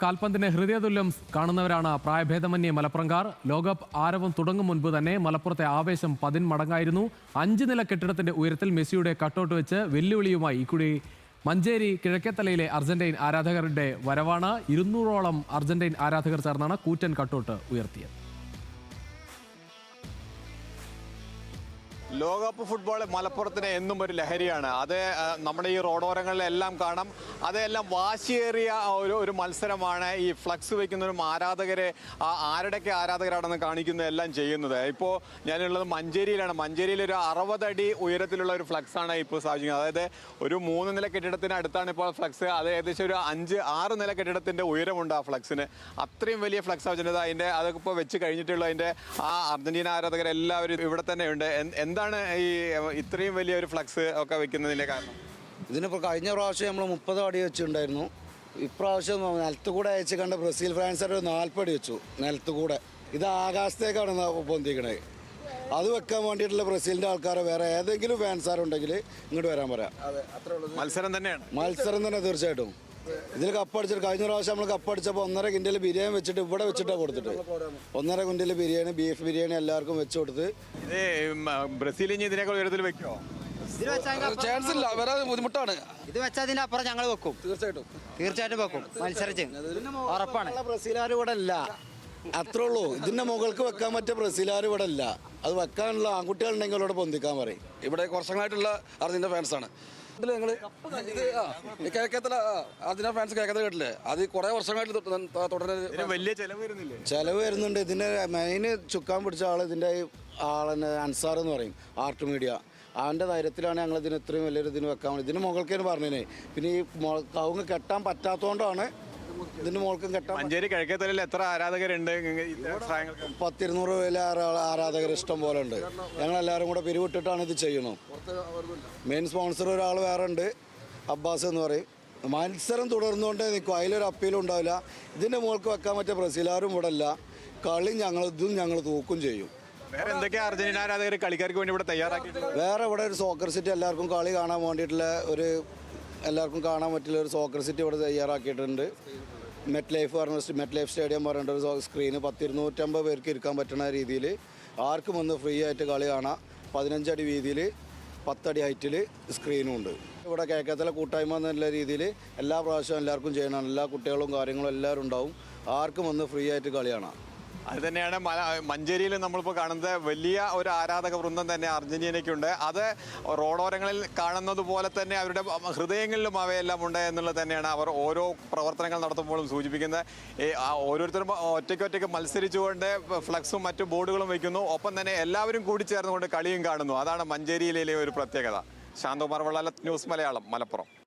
കാൽപന്തിനെ ഹൃദയതുല്യം കാണുന്നവരാണ് പ്രായഭേദമന്യേ മലപ്പുറംകാർ. ലോകകപ്പ് ആരവം തുടങ്ങും മുൻപ് തന്നെ മലപ്പുറത്തെ ആവേശം 10 മടങ്ങായിരുന്നു. 5 നില കെട്ടിടത്തിന്റെ ഉയരത്തിൽ മെസ്സിയുടെ കട്ടൗട്ട് വെച്ച് വെല്ലുവിളിയുമായി ഇക്കുറി മഞ്ചേരി കിഴക്കേത്തലയിലെ അർജന്റീൻ ആരാധകരുടെ വരവാണ്. 200ഓളം അർജന്റീൻ ആരാധകർ ചേർന്നാണ് കൂറ്റൻ കട്ടൗട്ട് ഉയർത്തിയത്. ലോകകപ്പ് ഫുട്ബോൾ മലപ്പുറത്തിന് എന്നും ഒരു ലഹരിയാണ്. അത് നമ്മുടെ ഈ റോഡോരങ്ങളിലെല്ലാം കാണാം. അതെല്ലാം വാശിയേറിയ ഒരു മത്സരമാണ്. ഈ ഫ്ലക്സ് വയ്ക്കുന്നവരും ആരാധകരെ ആരുടെയൊക്കെ ആരാധകരാണെന്ന് കാണിക്കുന്നത് എല്ലാം ചെയ്യുന്നത്. ഇപ്പോൾ ഞാനുള്ളത് മഞ്ചേരിയിലാണ്. മഞ്ചേരിയിൽ ഒരു 60 അടി ഉയരത്തിലുള്ള ഒരു ഫ്ലക്സാണ് ഇപ്പോൾ സ്ഥാപിക്കുന്നത്. അതായത് ഒരു 3 നില കെട്ടിടത്തിന് അടുത്താണ് ഇപ്പോൾ ഫ്ലക്സ്. അത് ഏകദേശം ഒരു 5-6 നില കെട്ടിടത്തിൻ്റെ ഉയരമുണ്ട് ആ ഫ്ലക്സിന്. അത്രയും വലിയ ഫ്ലക്സ് വെച്ചിട്ടുണ്ട്. അതൊക്കെ ഇപ്പോൾ വെച്ച് കഴിഞ്ഞിട്ടുള്ള അതിൻ്റെ അർജന്റീന ആരാധകരെല്ലാവരും ഇവിടെ തന്നെയുണ്ട്. എന്താണ് ഈ ഇത്രയും വലിയ ഒരു ഫ്ലക്സ് ഒക്കെ വെക്കുന്നതിന്റെ കാരണം? ഇതിനിപ്പോൾ കഴിഞ്ഞ പ്രാവശ്യം നമ്മൾ 30 അടി വെച്ചിട്ടുണ്ടായിരുന്നു. ഇപ്രാവശ്യം നിലത്തുകൂടെ അയച്ച് കണ്ട ബ്രസീൽ ഫാൻസർ 40 അടി വെച്ചു നിലത്തുകൂടെ. ഇത് ആകാശത്തേക്കാണ് പൊന്തിക്കണേ. അത് വെക്കാൻ വേണ്ടിയിട്ടുള്ള ബ്രസീലിന്റെ ആൾക്കാരെ വേറെ ഏതെങ്കിലും ഫാൻസാറുണ്ടെങ്കിൽ ഇങ്ങോട്ട് വരാൻ പറയാം. മത്സരം തന്നെയാണ്. മത്സരം തന്നെ തീർച്ചയായിട്ടും. ഇതിൽ കപ്പടിച്ചിട്ട് കഴിഞ്ഞ പ്രാവശ്യം നമ്മൾ കപ്പടിച്ചപ്പോൾ 1.5 കിൻഡൽ ബിരിയാണി വെച്ചിട്ട് ഇവിടെ വെച്ചിട്ടാണ് കൊടുത്തിട്ട് 1.5 കിൻഡൽ ബിരിയാണി, ബീഫ് ബിരിയാണി എല്ലാവർക്കും വെച്ച് കൊടുത്ത്. ബ്രസീൽ ഇതിനേക്കാൾ ഉയരത്തിൽ വെക്കുമോ? ചാൻസ് ഇല്ല, വേറെ ബുദ്ധിമുട്ടാണ്. ഇത് വെച്ചതിന്റെ അപ്പുറം ഞങ്ങൾ വെക്കും. തീർച്ചയായിട്ടും വെക്കും. മത്സരിച്ച് ഉറപ്പാണ്. ബ്രസീലുകാർ ഇവിടെ ഇല്ല, അത്രേ ഉള്ളൂ. ഇതിന്റെ മുകൾക്ക് വെക്കാൻ പറ്റിയ ബ്രസീലുകാർ ഇവിടെ ഇല്ല. അത് വെക്കാനുള്ള ആൺകുട്ടികളുണ്ടെങ്കിൽ അവരോട് പൊന്തിക്കാൻ പറയും. ഇവിടെ വർഷങ്ങളായിട്ടുള്ള അർജന്റീന ഫാൻസാണ്. കേരളത്തിലെ അർജന്റീന ഫാൻസ് കേൾക്കാതെ കേട്ടില്ലേ? അത് കുറെ വർഷങ്ങളായിട്ട് തുടരുന്നത്. വലിയ ചെലവ് വരുന്നുണ്ട്. ഇതിന്റെ മെയിൻ ചുക്കാൻ പിടിച്ച ആള് ഇതിന്റെ ആളെന്നെ അൻസാർ എന്ന് പറയും, ആർട്ട് മീഡിയ. അവൻ്റെ ധൈര്യത്തിലാണ് ഞങ്ങൾ ഇതിന് ഇത്രയും വലിയൊരു ഇതിന് വെക്കാൻ വേണ്ടി. ഇതിന് മുകൾക്കേന് പറഞ്ഞേ. പിന്നെ ഈ കവുങ്ങ് കെട്ടാൻ പറ്റാത്തതുകൊണ്ടാണ് ഇതിന്റെ മുകൾക്കും കെട്ടാൻ. മഞ്ചേരി കിഴക്കേത്തലയിൽ എത്ര ആരാധകരുണ്ട്? 100-200 പേര് ആരാധകർ ഇഷ്ടം പോലെ ഉണ്ട്. ഞങ്ങളെല്ലാവരും കൂടെ പിരിവിട്ടിട്ടാണ് ഇത് ചെയ്യണം. മെയിൻ സ്പോൺസർ ഒരാൾ വേറെ ഉണ്ട്, അബ്ബാസ് എന്ന് പറയും. മത്സരം തുടർന്നുകൊണ്ടേ നിൽക്കും, അതിലൊരു അപ്പീലും ഉണ്ടാവില്ല. ഇതിന്റെ മുകൾക്ക് വെക്കാൻ പറ്റിയ ബ്രസീലുകാരും ഇവിടെ ഇല്ല. കളി ഞങ്ങൾ തൂക്കും ചെയ്യും. വേറെ എന്തൊക്കെയാ അർജന്റീന ആരാധകർ കളിക്കാർക്ക് വേണ്ടി ഇവിടെ തയ്യാറാക്കി? വേറെ ഇവിടെ ഒരു സോക്കർ സിറ്റി എല്ലാവർക്കും കളി കാണാൻ വേണ്ടിയിട്ടുള്ള എല്ലാവർക്കും കാണാൻ പറ്റില്ല ഒരു സോക്കർ സിറ്റി ഇവിടെ തയ്യാറാക്കിയിട്ടുണ്ട്. മെറ്റ് ലൈഫ് സ്റ്റേഡിയം പറഞ്ഞിട്ട് ഒരു സ്ക്രീന് 250 പേർക്ക് ഇരിക്കാൻ പറ്റുന്ന രീതിയിൽ ആർക്കും വന്ന് ഫ്രീ ആയിട്ട് കളി കാണാം. 15 അടി വീതിയിൽ 10 അടി ഹൈറ്റിൽ സ്ക്രീനും ഉണ്ട്. ഇവിടെ കേരളത്തിലെ കൂട്ടായ്മ എന്നുള്ള രീതിയിൽ എല്ലാ പ്രാവശ്യവും എല്ലാവർക്കും ചെയ്യണം. എല്ലാ കുട്ടികളും കാര്യങ്ങളും എല്ലാവരും ഉണ്ടാവും. ആർക്കും വന്ന് ഫ്രീ ആയിട്ട് കളി കാണാം. അത് തന്നെയാണ് മഞ്ചേരിയിൽ നമ്മളിപ്പോൾ കാണുന്നത്. വലിയ ഒരു ആരാധക വൃന്ദം തന്നെ അർജന്റീനയ്ക്കുണ്ട്. അത് റോഡോരങ്ങളിൽ കാണുന്നത് പോലെ തന്നെ അവരുടെ ഹൃദയങ്ങളിലും അവയെല്ലാം ഉണ്ട് എന്നുള്ളത് തന്നെയാണ് അവർ ഓരോ പ്രവർത്തനങ്ങൾ നടത്തുമ്പോഴും സൂചിപ്പിക്കുന്നത്. ഓരോരുത്തരും ഒറ്റയ്ക്കൊറ്റയ്ക്ക് മത്സരിച്ചുകൊണ്ട് ഫ്ലക്സും മറ്റു ബോർഡുകളും വയ്ക്കുന്നു. ഒപ്പം തന്നെ എല്ലാവരും കൂടി ചേർന്നുകൊണ്ട് കളിയും കാണുന്നു. അതാണ് മഞ്ചേരിയിലെ ഒരു പ്രത്യേകത. ശാന്തകുമാർ വള്ളാലത്ത്, ന്യൂസ് മലയാളം, മലപ്പുറം.